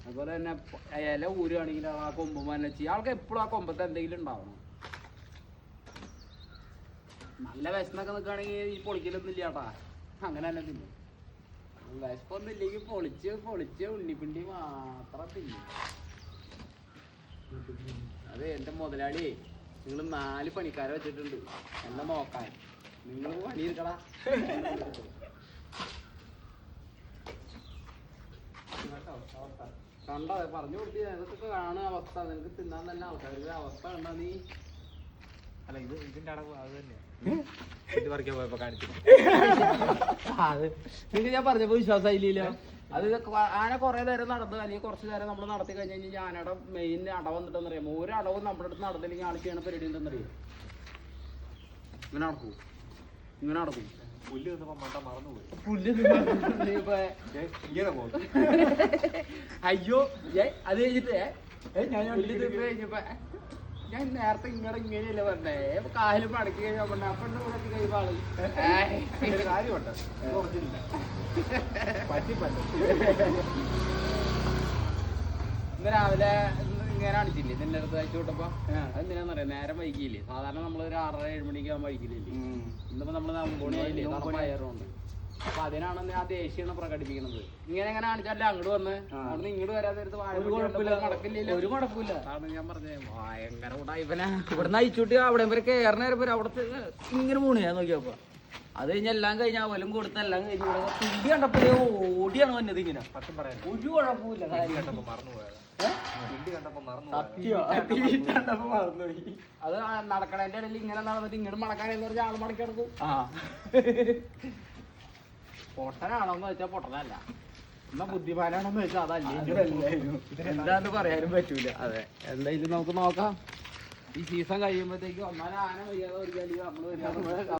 അതുപോലെ തന്നെ ഇല ഊരുകയാണെങ്കിൽ ആ കൊമ്പുമ്പോൾ തന്നെ ചെയ്യും. ആൾക്ക് എപ്പോഴും ആ കൊമ്പത്ത് എന്തെങ്കിലും ഉണ്ടാവണം. നല്ല വിശന്നൊക്കെ നിൽക്കുകയാണെങ്കിൽ ഈ പൊളിക്കലൊന്നും ഇല്ല കേട്ടാ, അങ്ങനെ തന്നെ തിന്നും. വിശപ്പൊന്നും ഇല്ലെങ്കിൽ പൊളിച്ച് ഉണ്ണിപ്പിണ്ടി മാത്രം തിന്നും. അതെ എൻ്റെ മുതലാളിയെ, നിങ്ങൾ 4 പണിക്കാരെ വെച്ചിട്ടുണ്ട് എന്നെ നോക്കാൻ. നിങ്ങൾ പണിയെടുക്കടാ. കണ്ടോ പറഞ്ഞു കൊടുത്തി, അതൊക്കെ കാണുന്ന അവസ്ഥ. നിനക്ക് തിന്നാൻ തന്നെ ആൾക്കാരുടെ അവസ്ഥ കണ്ടാ നീ. അല്ല ഇത് ഇതിന്റെ അടവ് അത് തന്നെയാ പറിക്കാൻ പോയപ്പോ കാണിച്ചു. അത് നിങ്ങൾക്ക് ഞാൻ പറഞ്ഞപ്പോ വിശ്വാസമായില്ലല്ലോ. അത് ആന കുറെ നേരം നടന്നു, അല്ലെങ്കിൽ കുറച്ച് നേരം നമ്മൾ നടത്തി കഴിഞ്ഞ് കഴിഞ്ഞാൽ ആനയുടെ മെയിൻ അടവ് വന്നിട്ടെന്ന് അറിയാം. ഒരു അടവും നമ്മുടെ അടുത്ത് നടന്നില്ലെങ്കിൽ ആൾ ചെയ്യണ പരിപാടി ഉണ്ടെന്നറിയാം. ഇങ്ങനെ നടക്കും, ഇങ്ങനെ നടക്കും. പുല്ല് തിന്നപ്പോ മണ്ട മറന്നുപോയി. അയ്യോ അത് കഴിഞ്ഞിട്ട് കഴിഞ്ഞപ്പോ ഞാൻ നേരത്തെ ഇങ്ങനെയല്ലേ പറഞ്ഞേ, കാലും മടക്കി കഴിഞ്ഞാൽ പറഞ്ഞ അപ്പൻ്റെ കൂടെ കഴിയുമ്പോൾ ആള് കാര്യമുണ്ട് ഇന്ന് രാവിലെ ഇങ്ങനെ അടിച്ചില്ലേ നിന്റെ അടുത്ത് അയച്ചു വിട്ടപ്പോ. അതെന്തിനാന്ന് പറയാം, നേരം വൈകിയില്ലേ. സാധാരണ നമ്മൾ ഒരു 6:30-7 മണിക്ക് ആകുമ്പോൾ വൈകില്ലേ. ഇന്നിപ്പോ നമ്മള് 9 മണിയായില്ലേ, പയറുണ്ട്. അപ്പൊ അതിനാണ് ആ ദേഷ്യം പ്രകടിപ്പിക്കുന്നത്. ഇങ്ങനെ എങ്ങനെ കാണിച്ചാലേ അങ്ങോട്ട് വന്ന് അവിടുന്ന് ഇങ്ങോട്ട് വരാതെ നടക്കില്ലല്ലോ. ഒരു കുഴപ്പമില്ല. അതാണ് ഞാൻ പറഞ്ഞത്, ഭയങ്കര കൂടായിപ്പനെ. ഇവിടുന്ന് അയച്ചുവിട്ടി അവിടെ വരെ കയറുന്നേരം അവിടത്തെ ഇങ്ങനെ പോണു. ഞാൻ നോക്കിയപ്പോ അത് കഴിഞ്ഞ എല്ലാം കഴിഞ്ഞ വലും കൊടുത്ത എല്ലാം കഴിഞ്ഞ് ഇവിടെ തുമ്പി കണ്ടപ്പോ ഓടിയാണ് വന്നത്. ഇങ്ങനെ ഒരു കുഴപ്പമില്ല. അത് നടക്കണേന്റെ ഇടയിൽ ഇങ്ങനെ നടന്നിട്ട് ഇങ്ങോട്ട് മടക്കാനെന്ന് പറഞ്ഞാൽ ആള് മടക്കി നടക്കും. പൊട്ടനാണോന്ന് വെച്ചാൽ പൊട്ടനല്ല, എന്നാ ബുദ്ധിമാനാണോന്ന് വെച്ചാൽ അതല്ലേ. എന്താന്ന് പറയാനും പറ്റൂല. അതെ, എന്തായാലും നമുക്ക് നോക്കാം. ഈ സീസൺ കഴിയുമ്പോഴത്തേക്ക് ഒന്നാലും ആന വയ്യാതെ ഒരു നമ്മള്